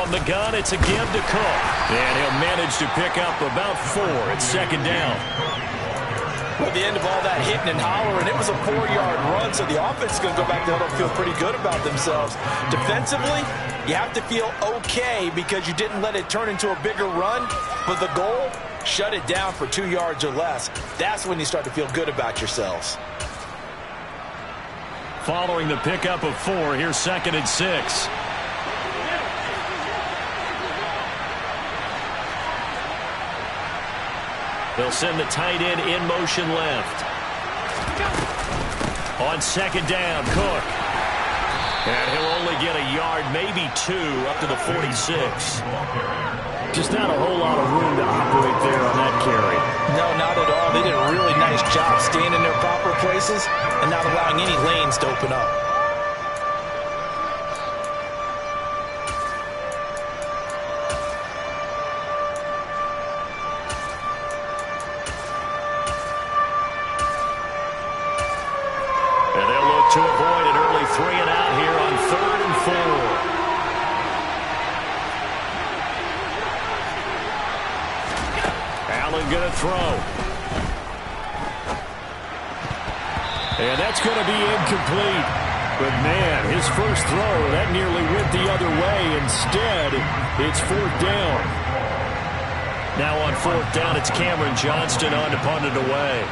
From the gun, it's a give to Cook. And he'll manage to pick up about 4 at second down. Well, at the end of all that hitting and hollering, it was a 4-yard run, so the offense is going to go back there and feel pretty good about themselves. Defensively, you have to feel okay because you didn't let it turn into a bigger run, but the goal, shut it down for 2 yards or less. That's when you start to feel good about yourselves. Following the pickup of 4, here's 2nd and 6. They'll send the tight end in motion left. On 2nd down, Cook. And he'll only get a yard, maybe 2, up to the 46. Just not a whole lot of room to operate there on that carry. No, not at all. They did a really nice job staying in their proper places and not allowing any lanes to open up. To avoid an early 3 and out here on 3rd and 4. Allen going to throw. And that's going to be incomplete. But, man, his first throw, that nearly went the other way. Instead, it's 4th down. Now on 4th down, it's Cameron Johnston on to punt it away.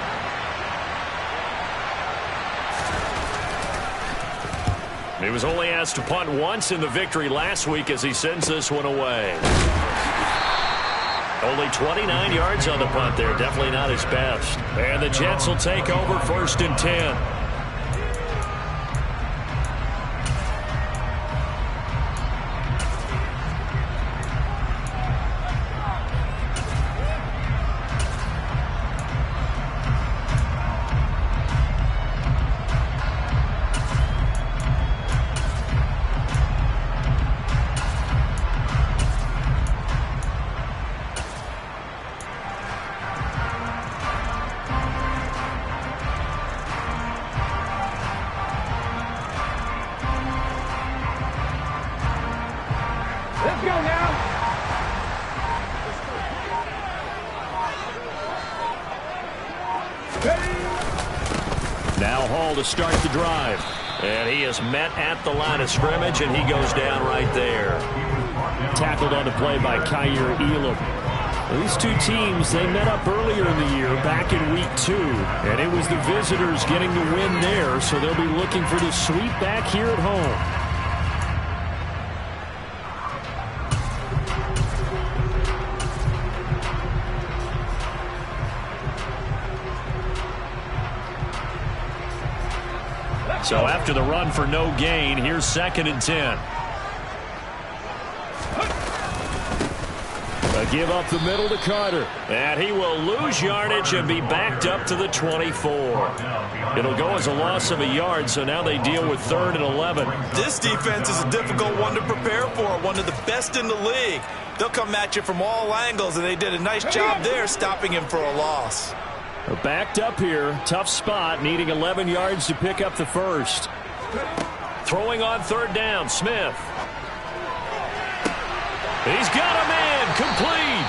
He was only asked to punt once in the victory last week as he sends this one away. Only 29 yards on the punt there. Definitely not his best. And the Jets will take over 1st and 10. Now Hall to start the drive. And he is met at the line of scrimmage, and he goes down right there. Tackled on the play by Kyer Elam. These two teams, they met up earlier in the year, back in week 2. And it was the visitors getting the win there, so they'll be looking for the sweep back here at home. So after the run for no gain, here's 2nd and 10. A give up the middle to Carter. And he will lose yardage and be backed up to the 24. It'll go as a loss of a yard, so now they deal with 3rd and 11. This defense is a difficult one to prepare for, one of the best in the league. They'll come at you from all angles, and they did a nice job there stopping him for a loss. They're backed up here. Tough spot, needing 11 yards to pick up the first. Throwing on 3rd down, Smith. He's got a man, complete.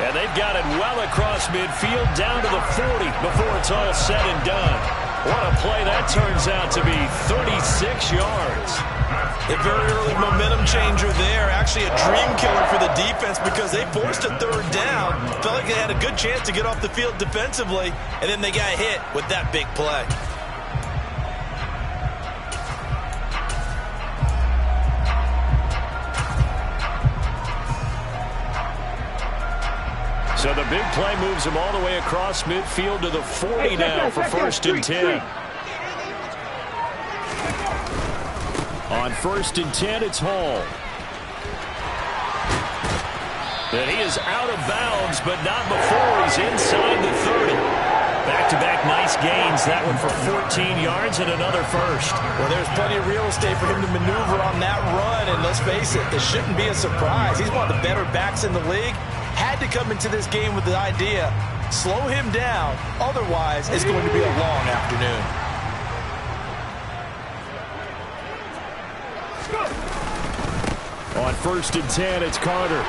And they've got it well across midfield down to the 40 before it's all said and done. What a play that turns out to be, 36 yards. A very early momentum changer there. Actually a dream killer for the defense because they forced a 3rd down. Felt like they had a good chance to get off the field defensively, and then they got hit with that big play. So the big play moves him all the way across midfield to the 40 now for 1st and 10. On 1st and 10, it's Hall. And he is out of bounds, but not before he's inside the 30. Back-to-back nice gains. That one for 14 yards and another first. Well, there's plenty of real estate for him to maneuver on that run, and let's face it, this shouldn't be a surprise. He's one of the better backs in the league. Had to come into this game with the idea, slow him down, otherwise it's going to be a long afternoon. On 1st and 10, it's Carter.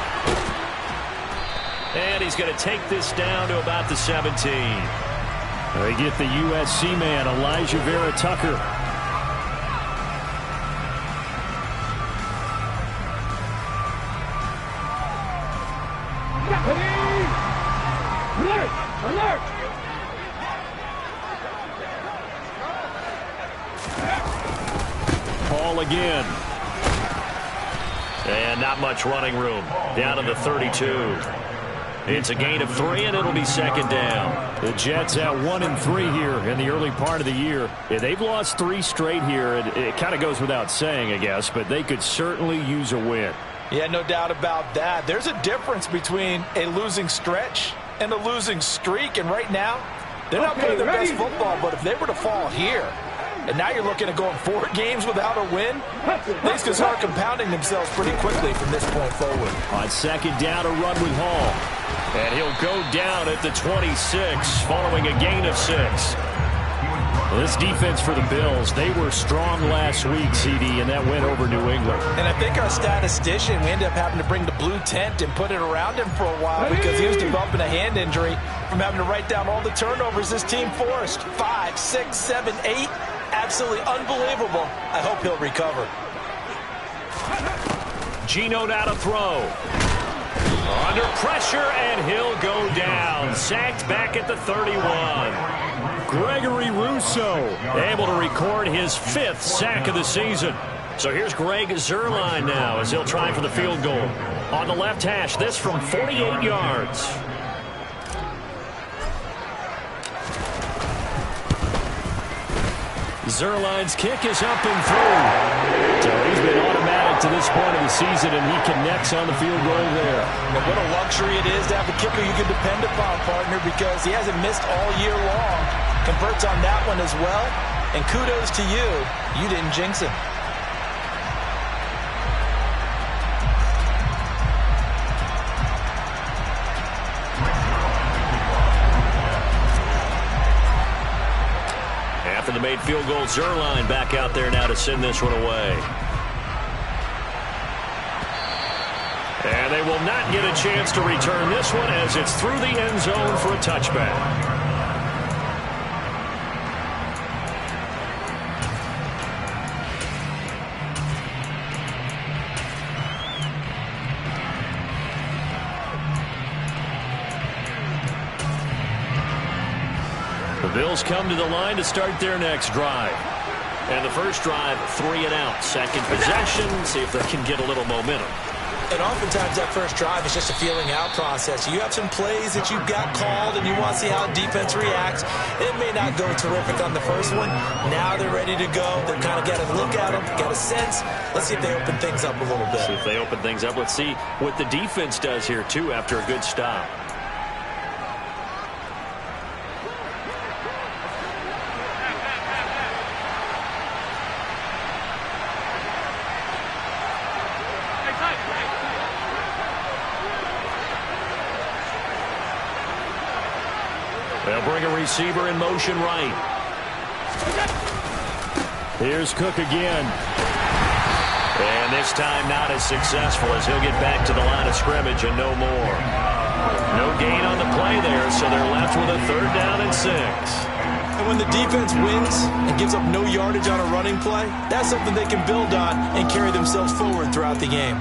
And he's going to take this down to about the 17. They get the USC man, Elijah Vera Tucker. Alert! Alert! Paul again. And not much running room. Down to the 32. It's a gain of 3, and it'll be 2nd down. The Jets at 1-3 here in the early part of the year. Yeah, they've lost 3 straight here. It kind of goes without saying, I guess, but they could certainly use a win. Yeah, no doubt about that. There's a difference between a losing stretch and a losing streak, and right now, they're not playing their best football, but if they were to fall here, and now you're looking at going 4 games without a win, things can start compounding themselves pretty quickly from this point forward. On 2nd down, a run with Hall. And he'll go down at the 26 following a gain of 6. This defense for the Bills, they were strong last week, CD, and that went over New England. And I think our statistician, we ended up having to bring the blue tent and put it around him for a while because he was developing a hand injury from having to write down all the turnovers this team forced. 5, 6, 7, 8. Absolutely unbelievable. I hope he'll recover. Geno now to throw. Under pressure, and he'll go down. Sacked back at the 31. Gregory Rousseau able to record his 5th sack of the season. So here's Greg Zuerlein now as he'll try for the field goal. On the left hash, this from 48 yards. Zuerlein's kick is up and through. So he's been automatic to this point of the season, and he connects on the field goal there. And what a luxury it is to have a kicker you can depend upon, partner, because he hasn't missed all year long. Converts on that one as well. And kudos to you. You didn't jinx him. After the made field goal, Zuerlein back out there now to send this one away. And they will not get a chance to return this one as it's through the end zone for a touchback. The Bills come to the line to start their next drive. And the first drive, 3 and out. Second possession, see if they can get a little momentum. And oftentimes that first drive is just a feeling out process. You have some plays that you've got called and you want to see how defense reacts. It may not go terrific on the first one. Now they're ready to go. They've kind of got a look at them, got a sense. Let's see if they open things up a little bit. See if they open things up. Let's see what the defense does here, too, after a good stop. They'll bring a receiver in motion right. Here's Cook again. And this time not as successful as he'll get back to the line of scrimmage and no more. No gain on the play there, so they're left with a 3rd down and 6. And when the defense wins and gives up no yardage on a running play, that's something they can build on and carry themselves forward throughout the game.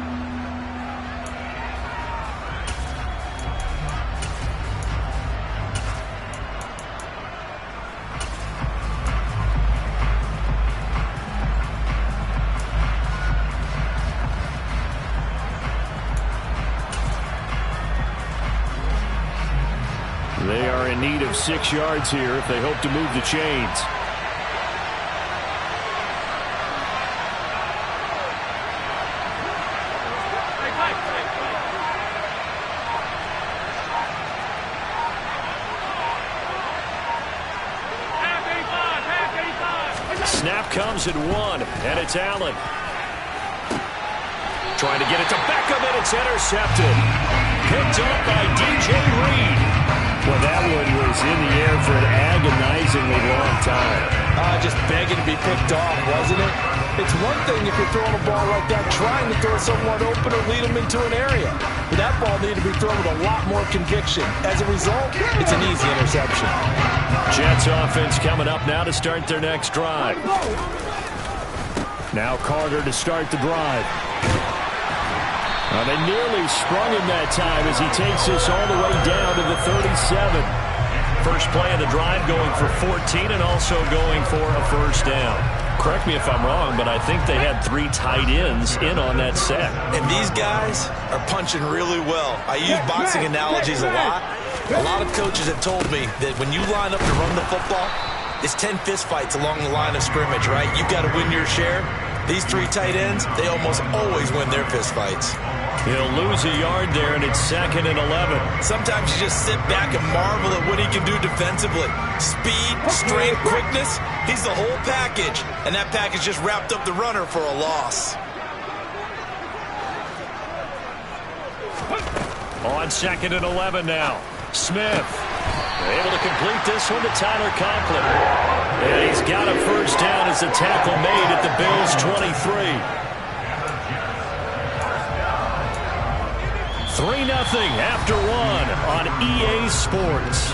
They are in need of 6 yards here if they hope to move the chains. Snap comes at 1, and it's Allen. Trying to get it to Beckham, and it's intercepted. Picked up by DJ Reed. Well, that one was in the air for an agonizingly long time. line just begging to be picked off, wasn't it? It's one thing if you're throwing a ball like that, trying to throw someone open or lead them into an area. But that ball needed to be thrown with a lot more conviction. As a result, it's an easy interception. Jets offense coming up now to start their next drive. Now Carter to start the drive. They nearly sprung him that time as he takes this all the way down to the 37. First play of the drive going for 14 and also going for a first down. Correct me if I'm wrong, but I think they had 3 tight ends in on that set. And these guys are punching really well. I use boxing analogies a lot. A lot of coaches have told me that when you line up to run the football, it's 10 fistfights along the line of scrimmage, right? You've got to win your share. These 3 tight ends, they almost always win their fistfights. He'll lose a yard there, and it's 2nd and 11. Sometimes you just sit back and marvel at what he can do defensively. Speed, strength, quickness, he's the whole package. And that package just wrapped up the runner for a loss. On 2nd and 11 now. Smith able to complete this one to Tyler Conklin. And he's got a first down as the tackle made at the Bills' 23. 3-0 after 1 on EA Sports.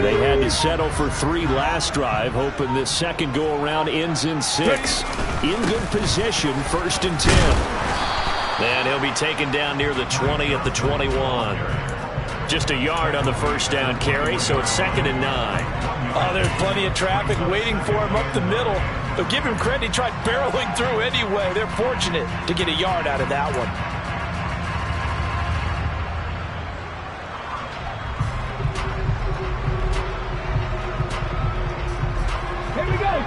They had to settle for 3 last drive, hoping this second go-around ends in 6. In good position, 1st and 10. And he'll be taken down near the 20 at the 21. Just a yard on the first down carry, so it's 2nd and 9. Oh, there's plenty of traffic waiting for him up the middle. But give him credit, he tried barreling through anyway. They're fortunate to get a yard out of that one.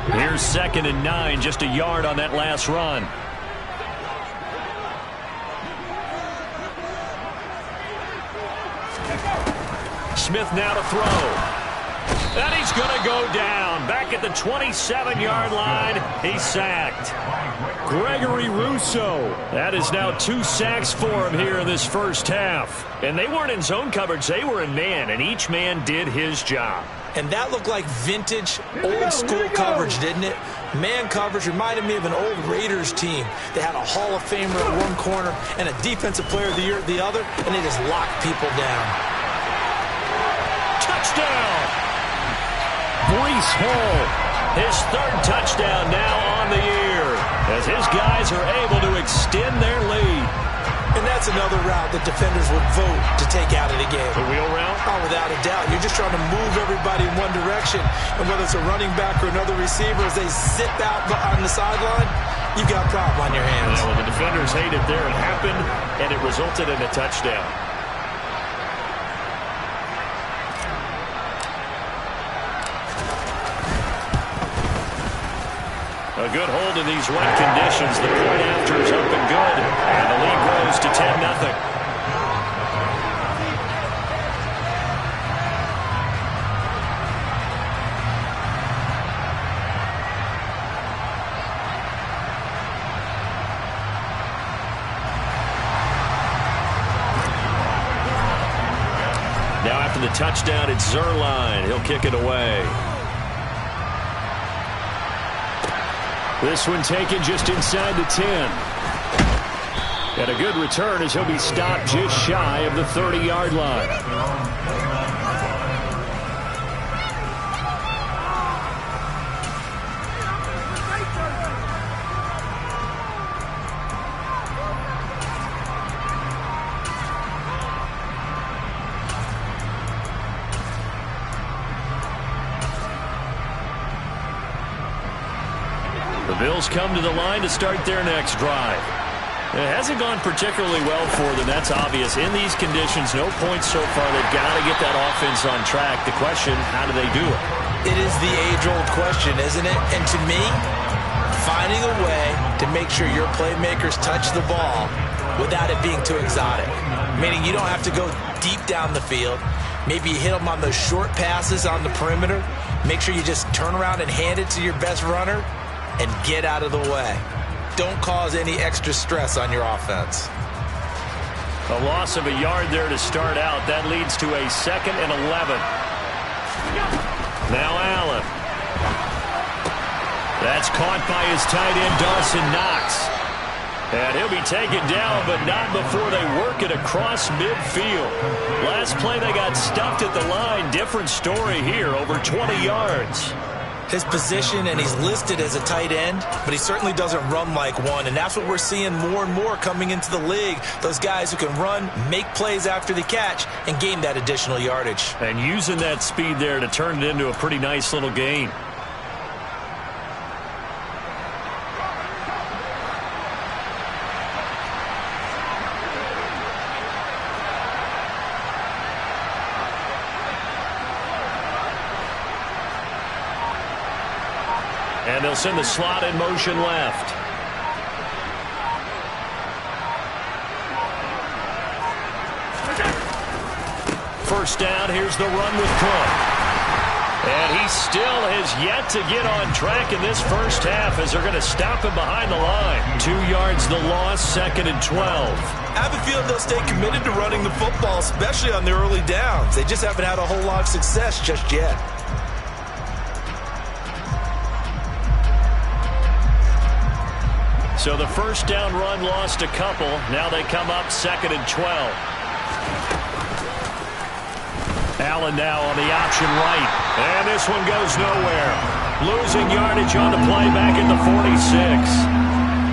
Here's 2nd and 9, just a yard on that last run. Smith now to throw. And he's going to go down. Back at the 27-yard line, he's sacked. Gregory Rousseau. That is now 2 sacks for him here in this first half. And they weren't in zone coverage, they were in man, and each man did his job. And that looked like vintage, old-school coverage, didn't it? Man coverage reminded me of an old Raiders team. They had a Hall of Famer at one corner and a Defensive Player of the Year at the other, and they just locked people down. Touchdown! Breece Hall, his 3rd touchdown now on the year, as his guys are able to extend their lead. And that's another route that defenders would vote to take out of the game. The wheel route? Oh, without a doubt. You're just trying to move everybody in one direction. And whether it's a running back or another receiver, as they zip out on the sideline, you've got a problem on your hands. Yeah, well, the defenders hate it there. It happened, and it resulted in a touchdown. A good hold in these wet conditions. The point after is up and good, and the lead grows to 10-0. Now after the touchdown, it's Zerline. He'll kick it away. This one taken just inside the 10. And a good return as he'll be stopped just shy of the 30-yard line. The Bills come to the line to start their next drive. It hasn't gone particularly well for them. That's obvious. In these conditions, no points so far. They've got to get that offense on track. The question, how do they do it? It is the age-old question, isn't it? And to me, finding a way to make sure your playmakers touch the ball without it being too exotic. Meaning you don't have to go deep down the field. Maybe you hit them on those short passes on the perimeter. Make sure you just turn around and hand it to your best runner and get out of the way. Don't cause any extra stress on your offense. A loss of a yard there to start out. That leads to a 2nd and 11. Now Allen. That's caught by his tight end, Dawson Knox. And he'll be taken down, but not before they work it across midfield. Last play, they got stuffed at the line. Different story here, over 20 yards. His position, and he's listed as a tight end, but he certainly doesn't run like one, and that's what we're seeing more and more coming into the league. Those guys who can run, make plays after the catch, and gain that additional yardage. And using that speed there to turn it into a pretty nice little gain. And they'll send the slot in motion left. First down, here's the run with Cook. And he still has yet to get on track in this first half as they're going to stop him behind the line. 2 yards the loss, 2nd and 12. I have a feeling they'll stay committed to running the football, especially on their early downs. They just haven't had a whole lot of success just yet. So the first down run lost a couple. Now they come up 2nd and 12. Allen now on the option right. And this one goes nowhere. Losing yardage on the play back at the 46.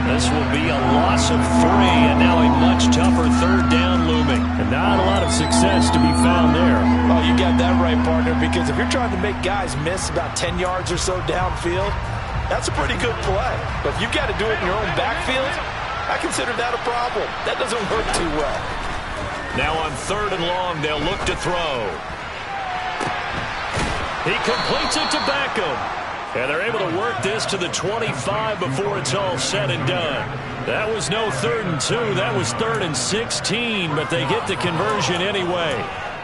This will be a loss of 3, and now a much tougher 3rd down looming. And not a lot of success to be found there. Oh, you got that right, partner, because if you're trying to make guys miss about 10 yards or so downfield, that's a pretty good play. But if you've got to do it in your own backfield, I consider that a problem. That doesn't work too well. Now on 3rd and long, they'll look to throw. He completes it to Beckham. And they're able to work this to the 25 before it's all said and done. That was no 3rd and 2. That was 3rd and 16, but they get the conversion anyway.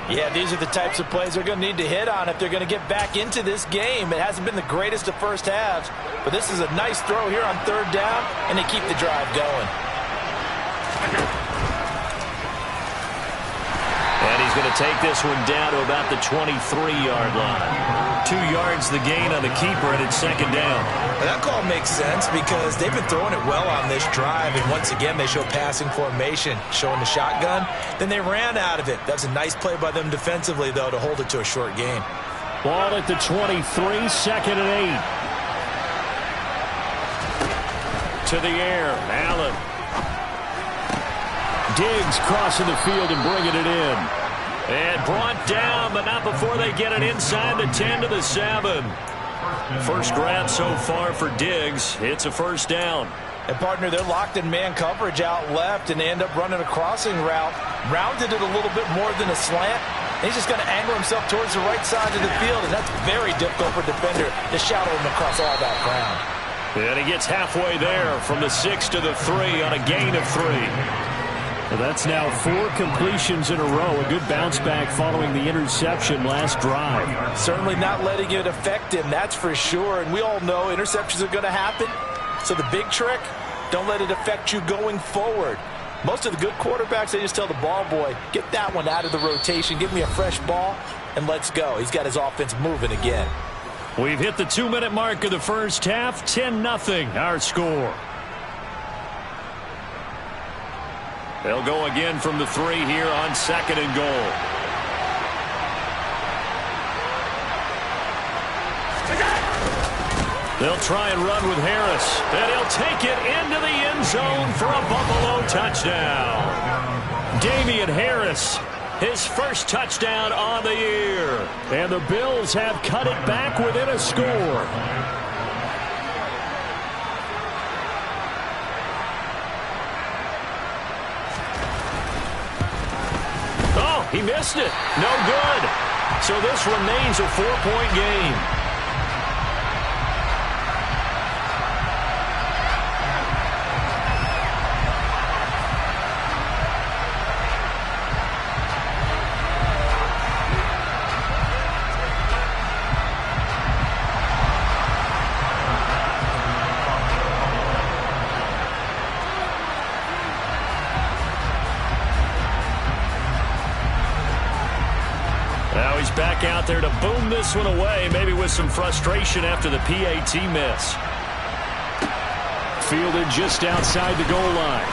Yeah, these are the types of plays they're going to need to hit on if they're going to get back into this game. It hasn't been the greatest of first halves, but this is a nice throw here on 3rd down, and they keep the drive going. And he's going to take this one down to about the 23-yard line. 2 yards the gain on the keeper, and it's 2nd down. And that call makes sense because they've been throwing it well on this drive, and once again they show passing formation, showing the shotgun. Then they ran out of it. That's a nice play by them defensively, though, to hold it to a short gain. Ball at the 23, 2nd and 8. To the air, Allen. Diggs crossing the field and bringing it in. And brought down, but not before they get it inside the 10 to the 7. First grab so far for Diggs. It's a first down. And, partner, they're locked in man coverage out left, and they end up running a crossing route. Rounded it a little bit more than a slant. He's just going to angle himself towards the right side of the field, and that's very difficult for a defender to shadow him across all that ground. And he gets halfway there from the 6 to the 3 on a gain of 3. Well, that's now 4 completions in a row. A good bounce back following the interception last drive. Certainly not letting it affect him, that's for sure. And we all know interceptions are going to happen. So the big trick, don't let it affect you going forward. Most of the good quarterbacks, they just tell the ball boy, get that one out of the rotation, give me a fresh ball, and let's go. He's got his offense moving again. We've hit the 2-minute mark of the first half. 10-0 our score. They'll go again from the 3 here on 2nd and goal. They'll try and run with Harris. And he'll take it into the end zone for a Buffalo touchdown. Damian Harris, his first touchdown on the year. And the Bills have cut it back within a score. He missed it. No good. So this remains a 4-point game. Back out there to boom this one away, maybe with some frustration after the PAT miss. Fielded just outside the goal line.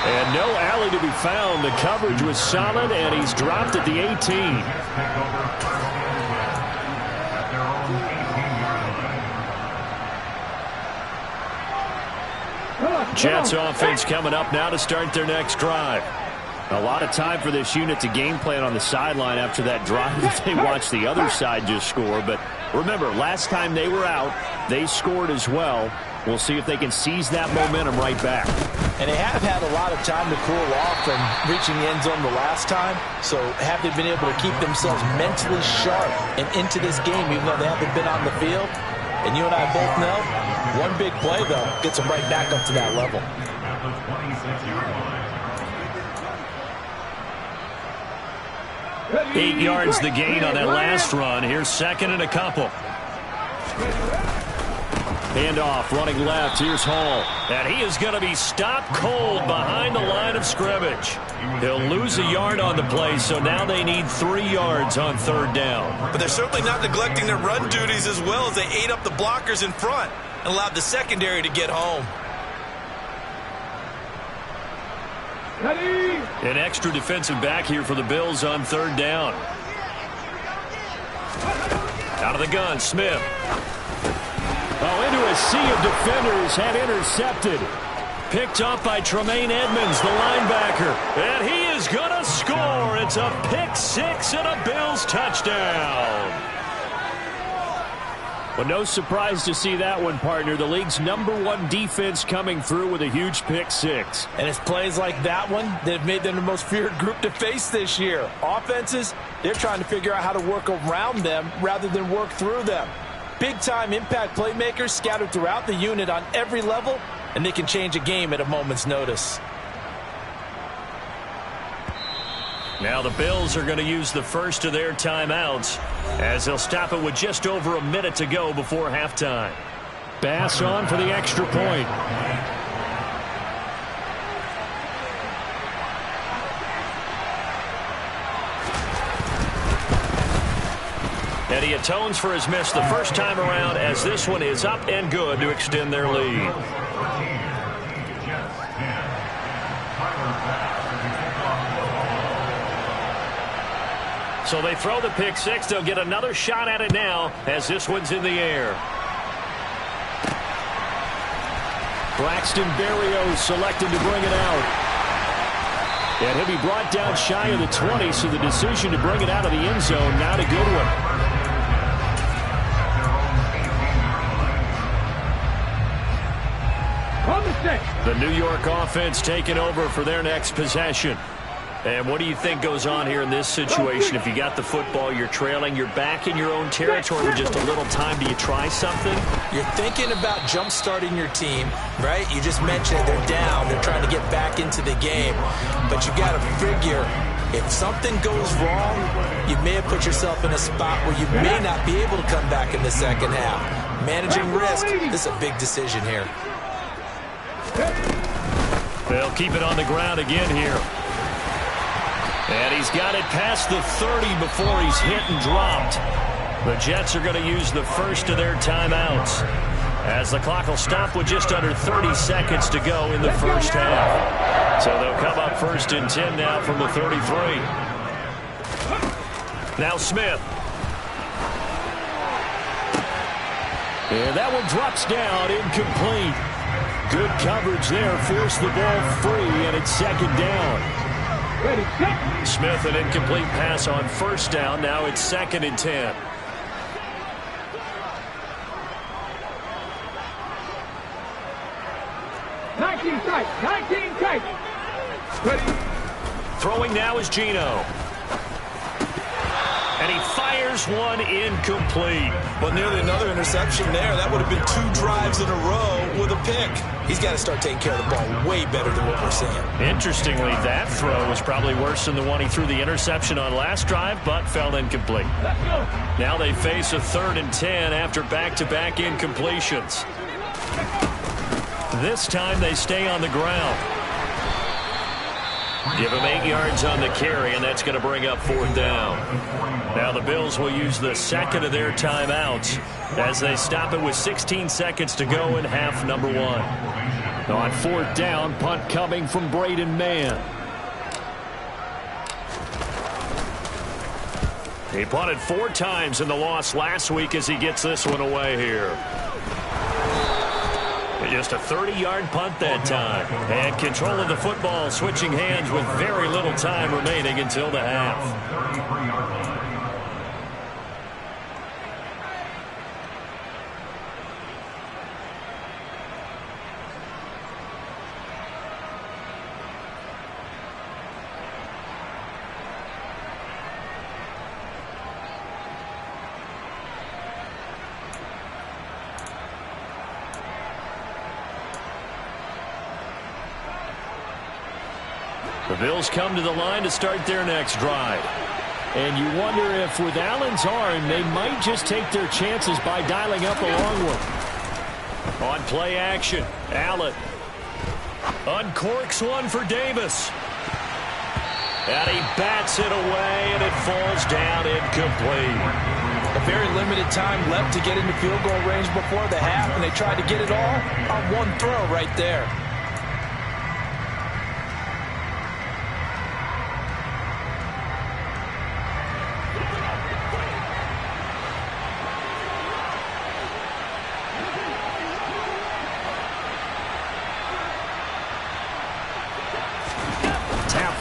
And no alley to be found. The coverage was solid, and he's dropped at the 18. Jets offense coming up now to start their next drive. A lot of time for this unit to game plan on the sideline after that drive that they watched the other side just score. But remember, last time they were out, they scored as well. We'll see if they can seize that momentum right back. And they have had a lot of time to cool off from reaching the end zone the last time. So have they been able to keep themselves mentally sharp and into this game, even though they haven't been on the field? And you and I both know, one big play, though, gets them right back up to that level. 8 yards the gain on that last run. Here's second and a couple. Handoff, running left. Here's Hall. And he is going to be stopped cold behind the line of scrimmage. He'll lose a yard on the play, so now they need 3 yards on third down. But they're certainly not neglecting their run duties as well as they ate up the blockers in front and allowed the secondary to get home. An extra defensive back here for the Bills on third down. Out of the gun, Smith. Oh, into a sea of defenders, had intercepted. Picked up by Tremaine Edmonds, the linebacker. And he is going to score. It's a pick six and a Bills touchdown. Well, no surprise to see that one, partner. The league's #1 defense coming through with a huge pick six. And it's plays like that one that have made them the most feared group to face this year. Offenses, they're trying to figure out how to work around them rather than work through them. Big-time impact playmakers scattered throughout the unit on every level, and they can change a game at a moment's notice. Now the Bills are going to use the first of their timeouts as they'll stop it with just over a minute to go before halftime. Bass on for the extra point. And he atones for his miss the first time around as this one is up and good to extend their lead. So they throw the pick six. They'll get another shot at it now as this one's in the air. Braxton Berrios selected to bring it out. And he'll be brought down shy of the 20, so the decision to bring it out of the end zone, not a good one. The New York offense taking over for their next possession. And what do you think goes on here in this situation? If you got the football, you're trailing, you're back in your own territory with just a little time. Do you try something? You're thinking about jump-starting your team, right? You just mentioned they're down. They're trying to get back into the game. But you got to figure, if something goes wrong, you may have put yourself in a spot where you may not be able to come back in the second half. Managing risk, this is a big decision here. They'll keep it on the ground again here. And he's got it past the 30 before he's hit and dropped. The Jets are going to use the first of their timeouts as the clock will stop with just under 30 seconds to go in the first half. So they'll come up first and 10 now from the 33. Now Smith. And that one drops down, incomplete. Good coverage there, forced the ball free, and it's second down. Smith, an incomplete pass on first down. Now it's second and 10. Throwing now is Geno. And he fires one incomplete. Well, nearly another interception there. That would have been 2 drives in a row with a pick. He's got to start taking care of the ball way better than what we're seeing. Interestingly, that throw was probably worse than the one he threw the interception on last drive, but fell incomplete. Now they face a 3rd and 10 after back-to-back incompletions. This time they stay on the ground. Give him 8 yards on the carry, and that's going to bring up 4th down. Now the Bills will use the second of their timeouts as they stop it with 16 seconds to go in half number 1. On 4th down, punt coming from Braden Mann. He punted 4 times in the loss last week as he gets this one away here. Just a 30-yard punt that time. And control of the football, switching hands with very little time remaining until the half. The Bills come to the line to start their next drive. And you wonder if with Allen's arm, they might just take their chances by dialing up a long one. On play action, Allen uncorks one for Davis. And he bats it away, and it falls down incomplete. A very limited time left to get into field goal range before the half, and they tried to get it all on one throw right there.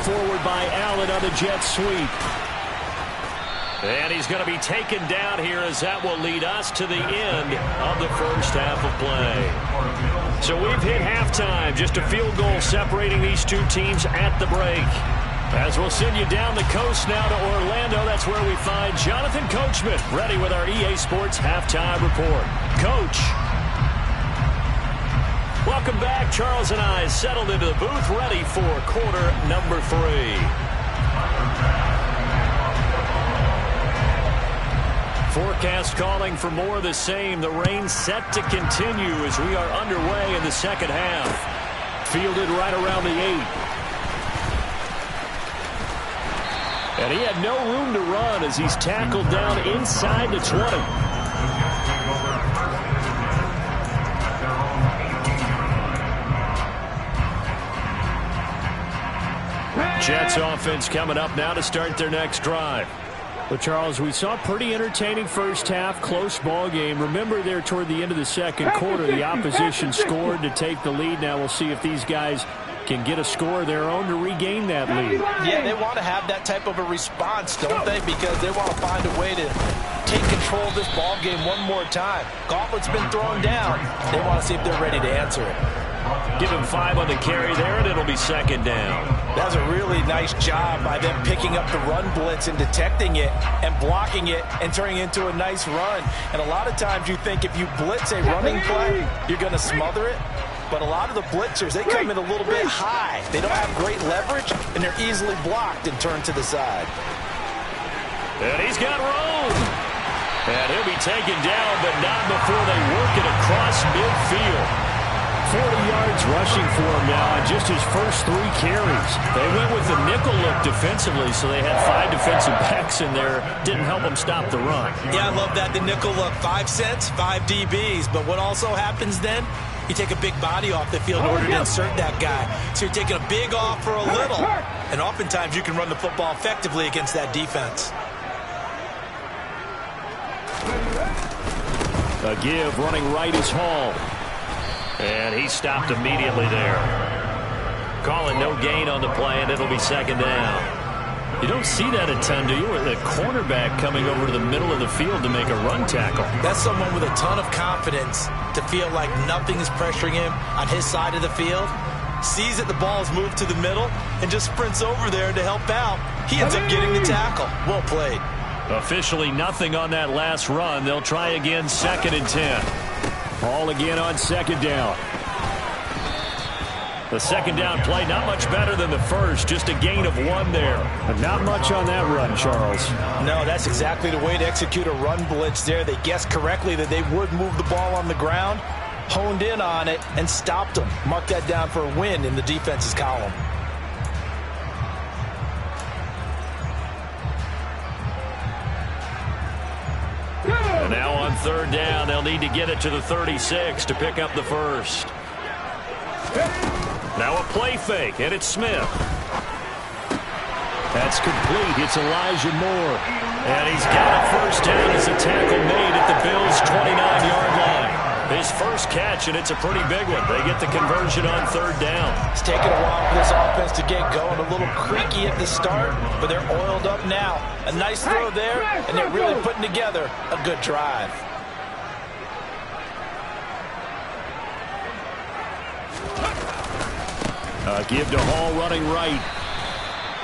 Forward by Allen on the jet sweep. And he's going to be taken down here as that will lead us to the end of the first half of play. So we've hit halftime. Just a field goal separating these two teams at the break. As we'll send you down the coast now to Orlando, that's where we find Jonathan Coachman ready with our EA Sports halftime report. Coach. Welcome back. Charles and I settled into the booth ready for quarter number 3. Forecast calling for more of the same. The rain set to continue as we are underway in the second half. Fielded right around the 8. And he had no room to run as he's tackled down inside the 20. Jets offense coming up now to start their next drive. Well, Charles, we saw a pretty entertaining first half, close ball game. Remember there toward the end of the second quarter, the opposition scored to take the lead. Now we'll see if these guys can get a score of their own to regain that lead. Yeah, they want to have that type of a response, don't they? Because they want to find a way to take control of this ball game one more time. Gauntlet's been thrown down. They want to see if they're ready to answer it. Give him 5 on the carry there, and it'll be second down. That was a really nice job by them picking up the run blitz and detecting it and blocking it and turning it into a nice run. And a lot of times you think if you blitz a running play, you're going to smother it. But a lot of the blitzers, they come in a little bit high. They don't have great leverage, and they're easily blocked and turned to the side. And he's got room. And he'll be taken down, but not before they work it across midfield. 40 yards rushing for him now on just his first 3 carries. They went with the nickel look defensively, so they had 5 defensive backs in there. Didn't help them stop the run. Yeah, I love that, the nickel look. 5 cents, 5 DBs. But what also happens then? You take a big body off the field in order to insert that guy. So you're taking a big off for a little. And oftentimes you can run the football effectively against that defense. A give running right is Hall. And he stopped immediately there. Calling no gain on the play, and it'll be second down. You don't see that a ton, do you? With a cornerback coming over to the middle of the field to make a run tackle. That's someone with a ton of confidence to feel like nothing is pressuring him on his side of the field. sees that the ball is moved to the middle, and just sprints over there to help out. He ends up getting the tackle. Well played. Officially nothing on that last run. They'll try again, 2nd and 10. Ball again on 2nd down. The 2nd down play, not much better than the first, just a gain of 1 there. But not much on that run, Charles. No, that's exactly the way to execute a run blitz there. They guessed correctly that they would move the ball on the ground, honed in on it, and stopped them. Mark that down for a win in the defense's column. And now on 3rd down, they'll need to get it to the 36 to pick up the first. Now a play fake, and it's Smith. That's complete. It's Elijah Moore. And he's got a first down as a tackle made at the Bills' 29-yard line. His first catch, and it's a pretty big one. They get the conversion on 3rd down. It's taken a while for this offense to get going. A little creaky at the start, but they're oiled up now. A nice throw there, and they're really putting together a good drive. Give to Hall running right.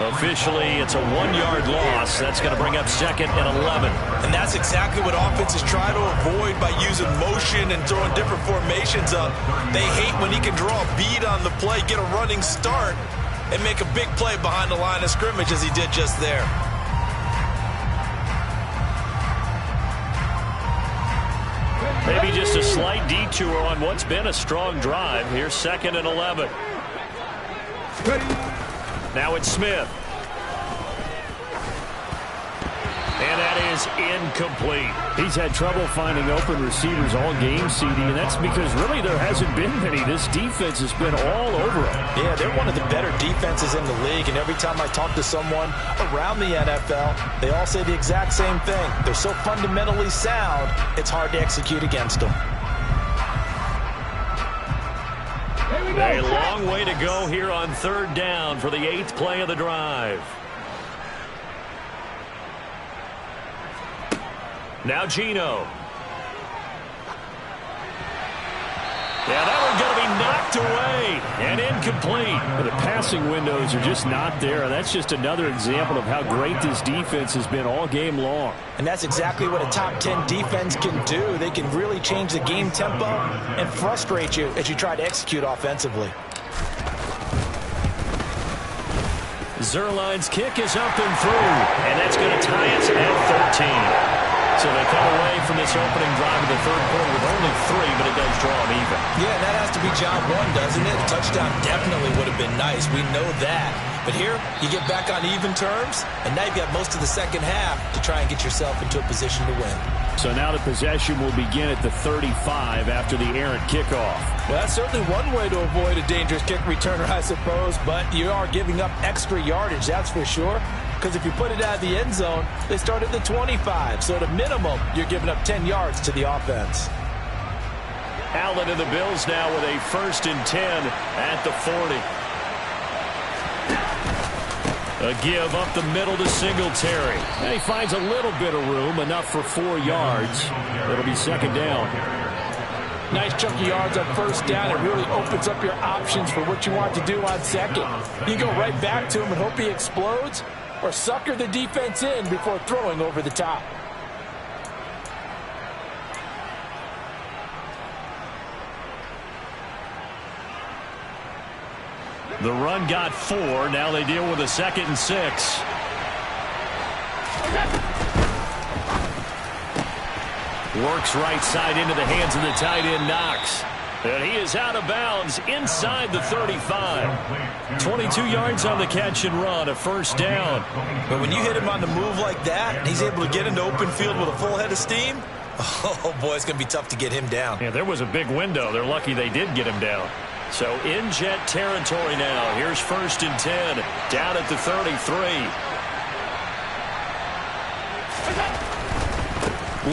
Officially, it's a 1-yard loss. That's going to bring up 2nd and 11. And that's exactly what offenses try to avoid by using motion and throwing different formations up. They hate when he can draw a bead on the play, get a running start, and make a big play behind the line of scrimmage as he did just there. Maybe just a slight detour on what's been a strong drive. Here's 2nd and 11. Now it's Smith. And that is incomplete. He's had trouble finding open receivers all game, CD, and that's because really there hasn't been many. This defense has been all over him. Yeah, they're one of the better defenses in the league, and every time I talk to someone around the NFL, they all say the exact same thing. They're so fundamentally sound, it's hard to execute against them. A long way to go here on 3rd down for the 8th play of the drive. Now Geno. Yeah, that one's going to be knocked away and incomplete. The passing windows are just not there. That's just another example of how great this defense has been all game long. And that's exactly what a top 10 defense can do. They can really change the game tempo and frustrate you as you try to execute offensively. Zerline's kick is up and through, and that's going to tie us at 13. So they come away from this opening drive of the 3rd quarter with only 3, but it does draw them even. Yeah, that has to be job 1, doesn't it? A touchdown definitely would have been nice. We know that. But here, you get back on even terms, and now you've got most of the 2nd half to try and get yourself into a position to win. So now the possession will begin at the 35 after the errant kickoff. Well, that's certainly one way to avoid a dangerous kick returner, I suppose, but you are giving up extra yardage, that's for sure. Because if you put it out of the end zone, they start at the 25. So at a minimum, you're giving up 10 yards to the offense. Allen and the Bills now with a 1st and 10 at the 40. A give up the middle to Singletary. And he finds a little bit of room, enough for 4 yards. It'll be 2nd down. Nice chunky yards on 1st down. It really opens up your options for what you want to do on 2nd. You go right back to him and hope he explodes, or sucker the defense in before throwing over the top. The run got 4. Now they deal with a 2nd and 6. Works right side into the hands of the tight end, Knox. And he is out of bounds inside the 35. 22 yards on the catch and run, a 1st down. But when you hit him on the move like that, and he's able to get into open field with a full head of steam, oh boy, it's going to be tough to get him down. Yeah, there was a big window. They're lucky they did get him down. So in jet territory now. Here's 1st and 10, down at the 33.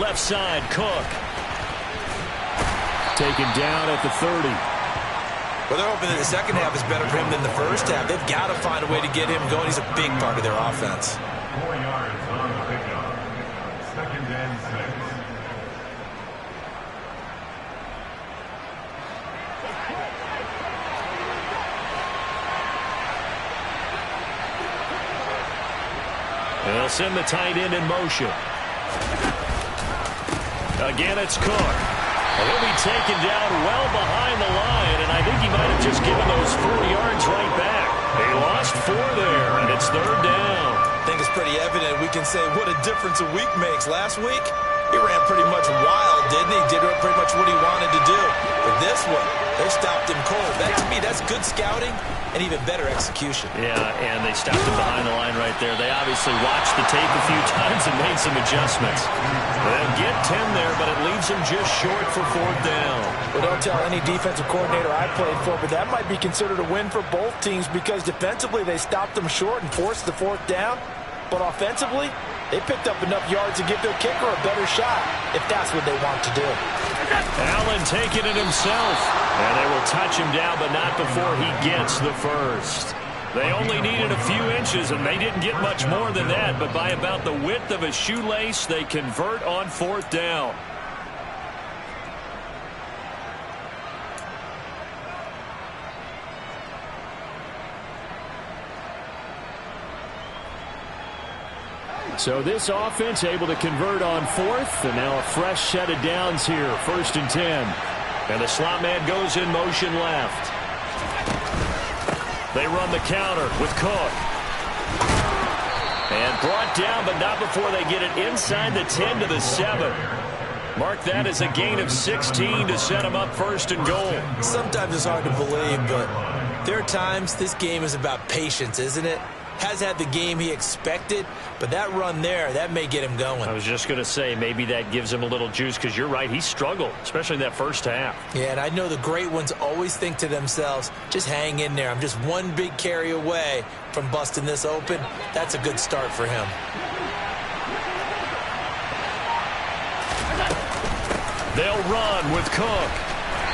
Left side, Cook. Taken down at the 30. Well, they're hoping that the 2nd half is better for him than the 1st half. They've got to find a way to get him going. He's a big part of their offense. 4 yards on the pickup. 2nd and 6. They'll send the tight end in motion. Again, it's Cook. He'll be taken down well behind the line, and I think he might have just given those 4 yards right back. He lost 4 there, and it's 3rd down. I think it's pretty evident. We can say what a difference a week makes. Last week, he ran pretty much wild, didn't he? Did pretty much what he wanted to do. But this one, they stopped him cold. That, to me, that's good scouting and even better execution. Yeah, and they stopped him behind the line right there. They obviously watched the tape a few times and made some adjustments. They'll get 10 there, but it leaves them just short for 4th down. Well, don't tell any defensive coordinator I played for, but that might be considered a win for both teams because defensively they stopped them short and forced the 4th down. But offensively, they picked up enough yards to give their kicker a better shot if that's what they want to do. Allen taking it himself. And they will touch him down, but not before he gets the first. They only needed a few inches, and they didn't get much more than that. But by about the width of a shoelace, they convert on 4th down. So this offense able to convert on 4th, and now a fresh set of downs here, 1st and 10. And the slot man goes in motion left. They run the counter with Cook. And brought down, but not before they get it inside the 10 to the 7. Mark that as a gain of 16 to set them up 1st and goal. Sometimes it's hard to believe, but there are times this game is about patience, isn't it? Has had the game he expected, but that run there, that may get him going. I was just going to say, maybe that gives him a little juice, because you're right, he struggled, especially in that first half. Yeah, and I know the great ones always think to themselves, just hang in there. I'm just one big carry away from busting this open. That's a good start for him. They'll run with Cook.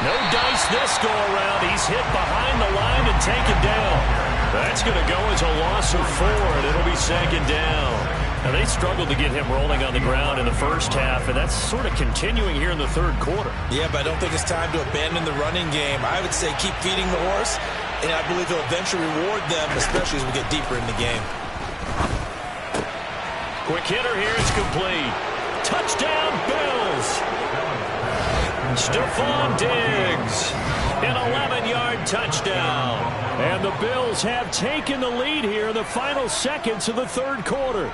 No dice this go around. He's hit behind the line and taken down. That's going to go as a loss of 4, and it'll be 2nd down. Now, they struggled to get him rolling on the ground in the first half, and that's sort of continuing here in the 3rd quarter. Yeah, but I don't think it's time to abandon the running game. I would say keep feeding the horse, and I believe he'll eventually reward them, especially as we get deeper in the game. Quick hitter here is complete. Touchdown, Bills. Stephon Diggs, an 11-yard touchdown. And the Bills have taken the lead here in the final seconds of the 3rd quarter.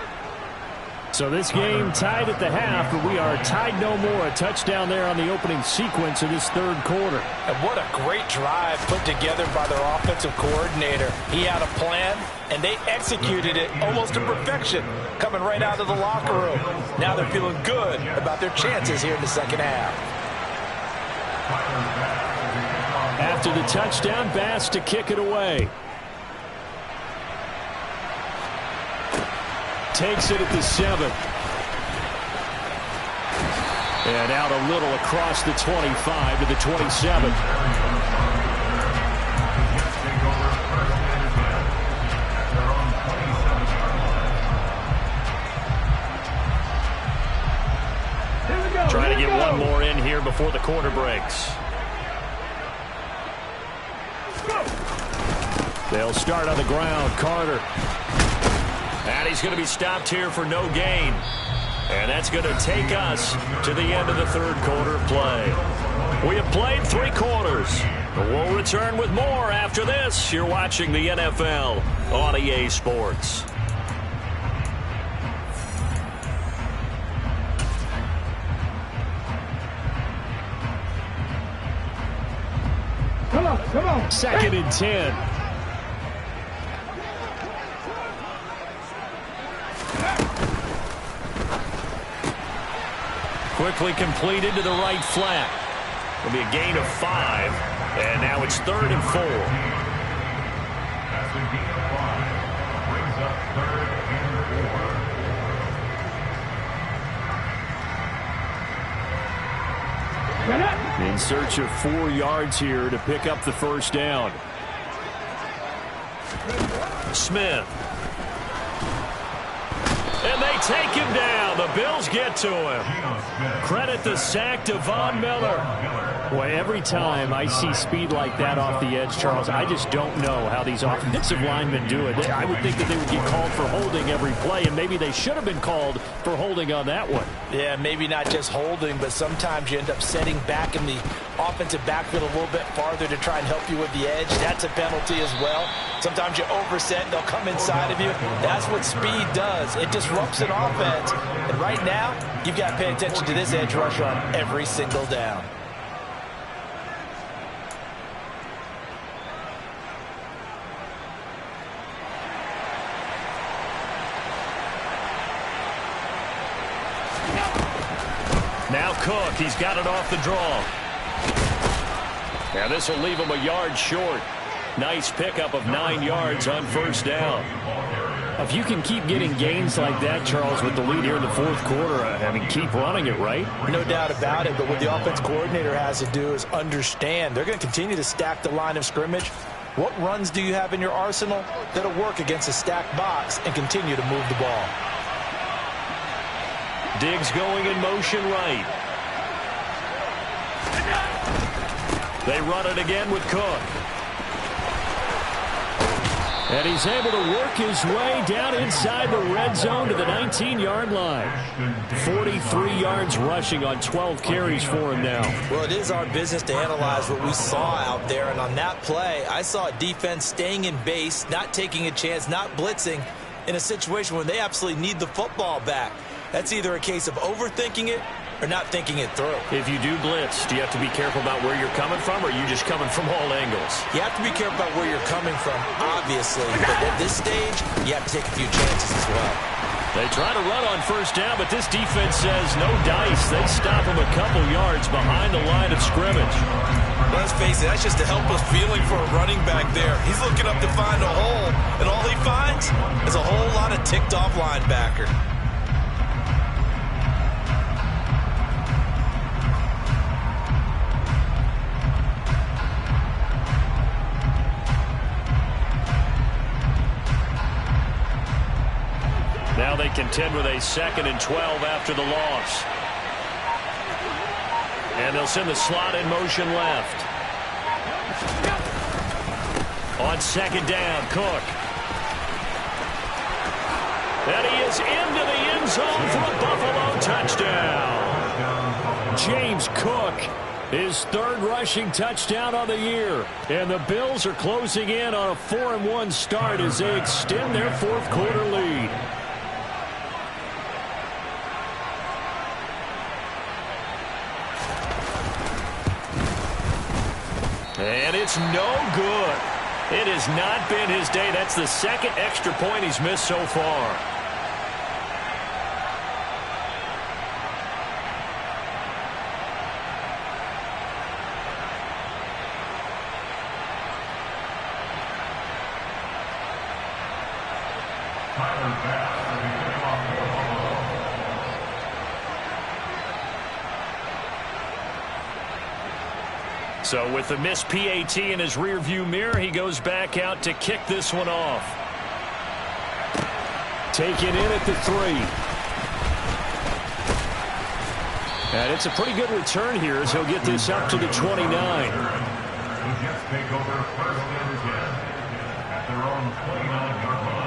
So this game tied at the half, but we are tied no more. A touchdown there on the opening sequence of this 3rd quarter. And what a great drive put together by their offensive coordinator. He had a plan, and they executed it almost to perfection, coming right out of the locker room. Now they're feeling good about their chances here in the 2nd half. After the touchdown, Bass to kick it away. Takes it at the 7. And out a little across the 25 to the 27. Trying to get one more in here before the quarter breaks. They'll start on the ground. Carter. And he's going to be stopped here for no gain. And that's going to take us to the end of the 3rd quarter of play. We have played 3 quarters. We'll return with more after this. You're watching the NFL on EA Sports. Come on. 2nd and 10. Quickly completed to the right flat. It'll be a gain of 5. And now it's 3rd and 4. That's a gain of 5. Brings up 3rd and 4. In search of 4 yards here to pick up the 1st down. Smith. And they take him down. The Bills get to him. Credit the sack to Von Miller. Boy, every time I see speed like that off the edge, Charles, I just don't know how these offensive linemen do it. I would think that they would get called for holding every play, and maybe they should have been called for holding on that one. Yeah, maybe not just holding, but sometimes you end up setting back in the offensive backfield a little bit farther to try and help you with the edge. That's a penalty as well. Sometimes you overset, they'll come inside of you. That's what speed does. It disrupts an offense. And right now, you've got to pay attention to this edge rusher on every single down. Now Cook, he's got it off the draw. Now this will leave him a yard short. Nice pickup of 9 yards on first down. If you can keep getting gains like that, Charles, with the lead here in the fourth quarter, I mean, keep running it, right? No doubt about it, but what the offense coordinator has to do is understand they're going to continue to stack the line of scrimmage. What runs do you have in your arsenal that'll work against a stacked box and continue to move the ball? Diggs going in motion right. They run it again with Cook. And he's able to work his way down inside the red zone to the 19-yard line. 43 yards rushing on 12 carries for him now. Well, it is our business to analyze what we saw out there. And on that play, I saw a defense staying in base, not taking a chance, not blitzing in a situation where they absolutely need the football back. That's either a case of overthinking it or not thinking it through. If you do blitz, do you have to be careful about where you're coming from, or are you just coming from all angles? You have to be careful about where you're coming from, obviously. But at this stage, you have to take a few chances as well. They try to run on first down, but this defense says no dice. They stop him a couple yards behind the line of scrimmage. Let's face it, that's just a helpless feeling for a running back there. He's looking up to find a hole, and all he finds is a whole lot of ticked-off linebacker. Now they contend with a 2nd and 12 after the loss. And they'll send the slot in motion left. On 2nd down, Cook. And he is into the end zone for a Buffalo touchdown. James Cook, his 3rd rushing touchdown of the year. And the Bills are closing in on a 4-1 start as they extend their 4th quarter lead. And it's no good. It has not been his day. That's the 2nd extra point he's missed so far. So with the missed PAT in his rearview mirror, he goes back out to kick this one off. Taken in at the 3. And it's a pretty good return here as he'll get this up to the 29. The Jets take over 1st and 10 at their own 29-yard line.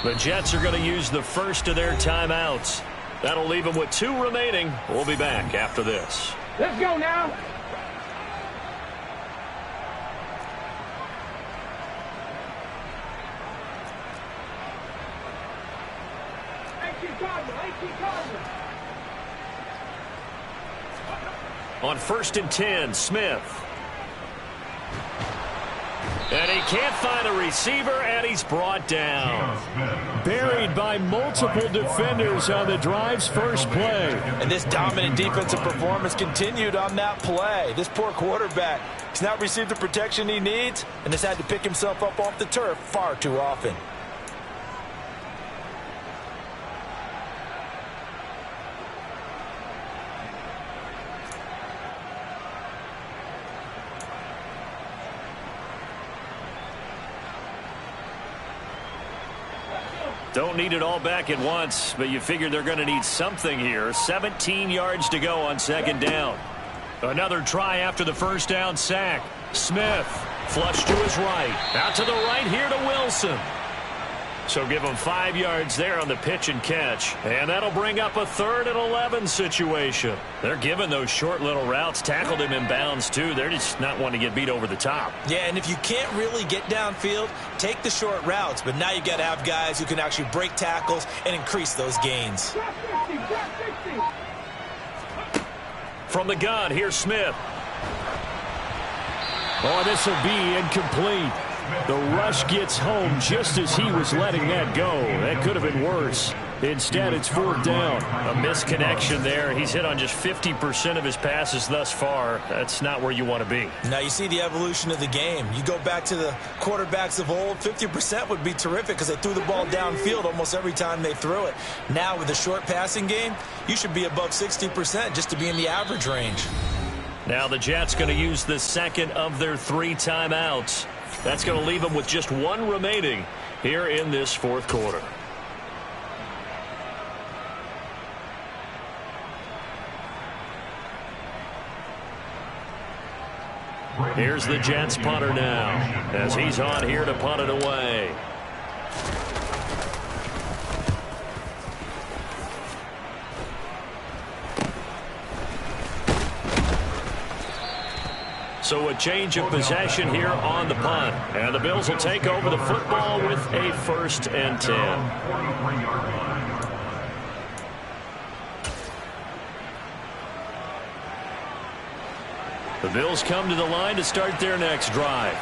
The Jets are going to use the first of their timeouts. That'll leave them with 2 remaining. We'll be back after this. Let's go now. On 1st and 10, Smith. And he can't find a receiver, and he's brought down. Buried by multiple defenders on the drive's first play. And this dominant defensive performance continued on that play. This poor quarterback has not received the protection he needs and has had to pick himself up off the turf far too often. Don't need it all back at once, but you figure they're going to need something here. 17 yards to go on second down. Another try after the first down sack. Smith, flush to his right. Out to the right here to Wilson. So give him 5 yards there on the pitch and catch. And that'll bring up a 3rd and 11 situation. They're giving those short little routes. Tackled him in bounds, too. They're just not wanting to get beat over the top. Yeah, and if you can't really get downfield, take the short routes. But now you got to have guys who can actually break tackles and increase those gains. From the gun, here's Smith. Oh, this will be incomplete. The rush gets home just as he was letting that go. That could have been worse. Instead, it's 4th down. A misconnection there. He's hit on just 50% of his passes thus far. That's not where you want to be. Now you see the evolution of the game. You go back to the quarterbacks of old, 50% would be terrific because they threw the ball downfield almost every time they threw it. Now with the short passing game, you should be above 60% just to be in the average range. Now the Jets going to use the second of their 3 timeouts. That's going to leave them with just 1 remaining here in this 4th quarter. Here's the Jets punter now as he's on here to punt it away. So a change of possession here on the punt. And the Bills will take over the football with a 1st and 10. The Bills come to the line to start their next drive.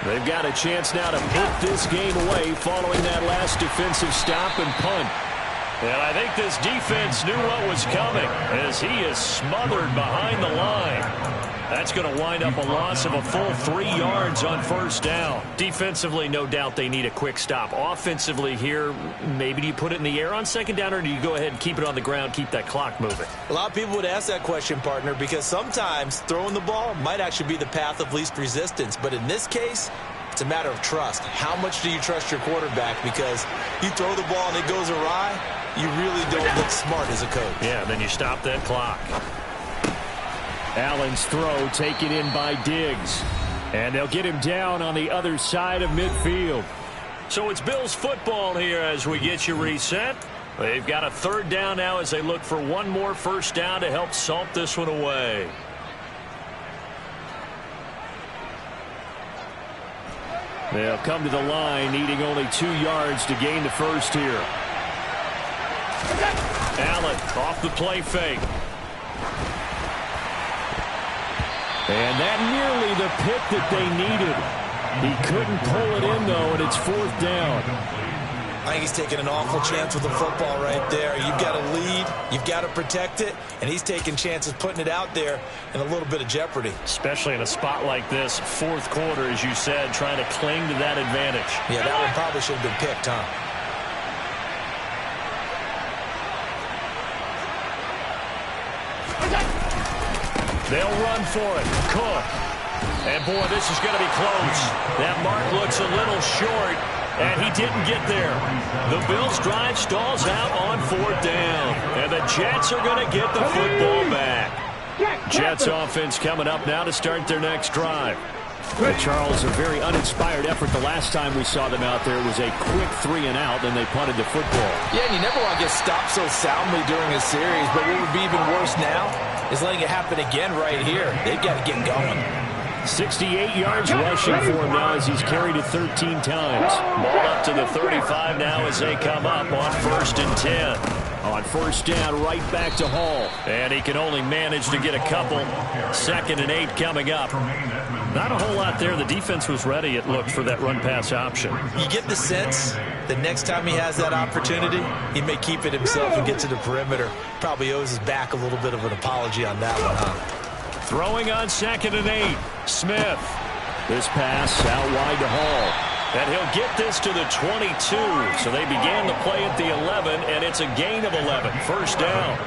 They've got a chance now to put this game away following that last defensive stop and punt. And I think this defense knew what was coming as he is smothered behind the line. That's going to wind up a loss of a full 3 yards on 1st down. Defensively, no doubt they need a quick stop. Offensively here, maybe do you put it in the air on 2nd down, or do you go ahead and keep it on the ground, keep that clock moving? A lot of people would ask that question, partner, because sometimes throwing the ball might actually be the path of least resistance. But in this case, it's a matter of trust. How much do you trust your quarterback? Because you throw the ball and it goes awry, you really don't look smart as a coach. Yeah, then you stop that clock. Allen's throw taken in by Diggs. And they'll get him down on the other side of midfield. So it's Bills football here as we get you reset. They've got a 3rd down now as they look for 1 more 1st down to help salt this one away. They'll come to the line needing only 2 yards to gain the 1st here. Allen off the play fake. And that nearly the pick that they needed. He couldn't pull it in, though, and it's 4th down. I think he's taking an awful chance with the football right there. You've got to lead, you've got to protect it, and he's taking chances putting it out there in a little bit of jeopardy. Especially in a spot like this, 4th quarter, as you said, trying to cling to that advantage. Yeah, that one probably should have been picked, huh? They'll run for it. Cook. And, boy, this is going to be close. That mark looks a little short, and he didn't get there. The Bills' drive stalls out on 4th down, and the Jets are going to get the football back. Jets offense coming up now to start their next drive. But Charles, a very uninspired effort the last time we saw them out there. It was a quick 3 and out, and they punted the football. Yeah, and you never want to get stopped so soundly during a series, but what would be even worse now is letting it happen again right here. They've got to get going. 68 yards rushing for him now as he's carried it 13 times. Ball up to the 35 now as they come up on 1st and 10. On 1st down, right back to Hall. And he can only manage to get a couple. 2nd and 8 coming up. Not a whole lot there. The defense was ready, it looked, for that run-pass option. You get the sense that next time he has that opportunity, he may keep it himself and get to the perimeter. Probably owes his back a little bit of an apology on that one, huh? Throwing on 2nd and 8. Smith. This pass out wide to Hall. And he'll get this to the 22. So they began the play at the 11, and it's a gain of 11. First down.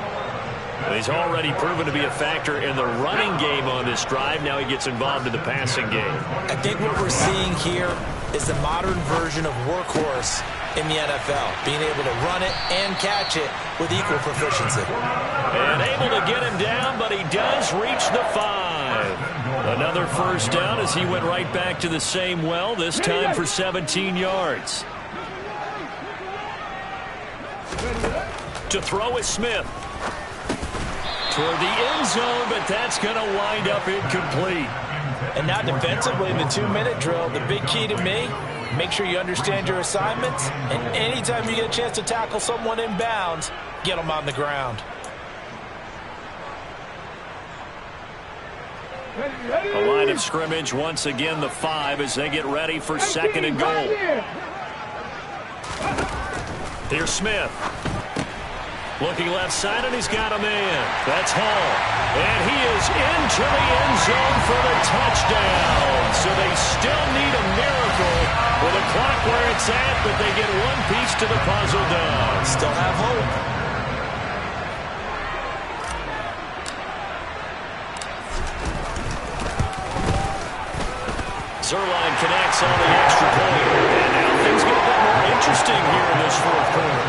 He's already proven to be a factor in the running game on this drive. Now he gets involved in the passing game. I think what we're seeing here is the modern version of workhorse in the NFL, being able to run it and catch it with equal proficiency. And able to get him down, but he does reach the 5. Another first down as he went right back to the same well, this time for 17 yards. To throw is Smith. Toward the end zone, but that's going to wind up incomplete. And now defensively in the 2-minute drill, the big key to me, make sure you understand your assignments, and anytime you get a chance to tackle someone in bounds, get them on the ground. A line of scrimmage, once again the 5 as they get ready for 2nd and goal. Here's Smith. Looking left side, and he's got a man. That's Hall. And he is into the end zone for the touchdown. So they still need a miracle with the clock where it's at, but they get one piece to the puzzle done. Still have hope. Zerline connects on the extra point. And now things get a bit more interesting here in this fourth quarter.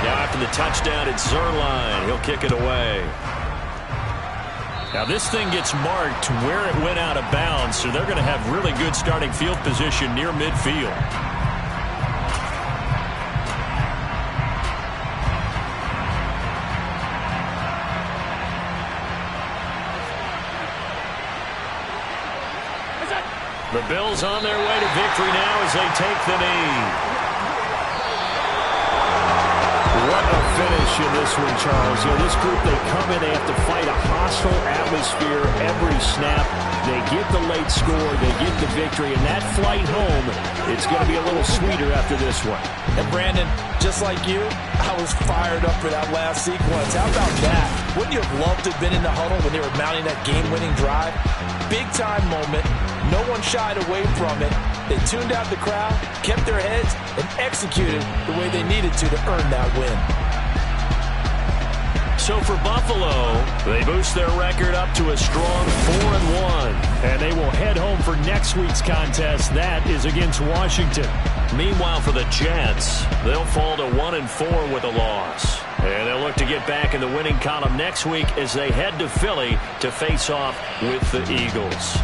Now after the touchdown, it's Zerline. He'll kick it away. Now this thing gets marked where it went out of bounds, so they're going to have really good starting field position near midfield. The Bills on their way to victory now as they take the knee. What a finish in this one, Charles. You know, this group, they come in, they have to fight a hostile atmosphere every snap. They get the late score, they get the victory, and that flight home, it's going to be a little sweeter after this one. And Brandon, just like you, I was fired up for that last sequence. How about that? Wouldn't you have loved to have been in the huddle when they were mounting that game-winning drive? Big-time moment. No one shied away from it. They tuned out the crowd, kept their heads, and executed the way they needed to earn that win. So for Buffalo, they boost their record up to a strong 4-1. And they will head home for next week's contest. That is against Washington. Meanwhile, for the Jets, they'll fall to 1-4 with a loss. And they'll look to get back in the winning column next week as they head to Philly to face off with the Eagles.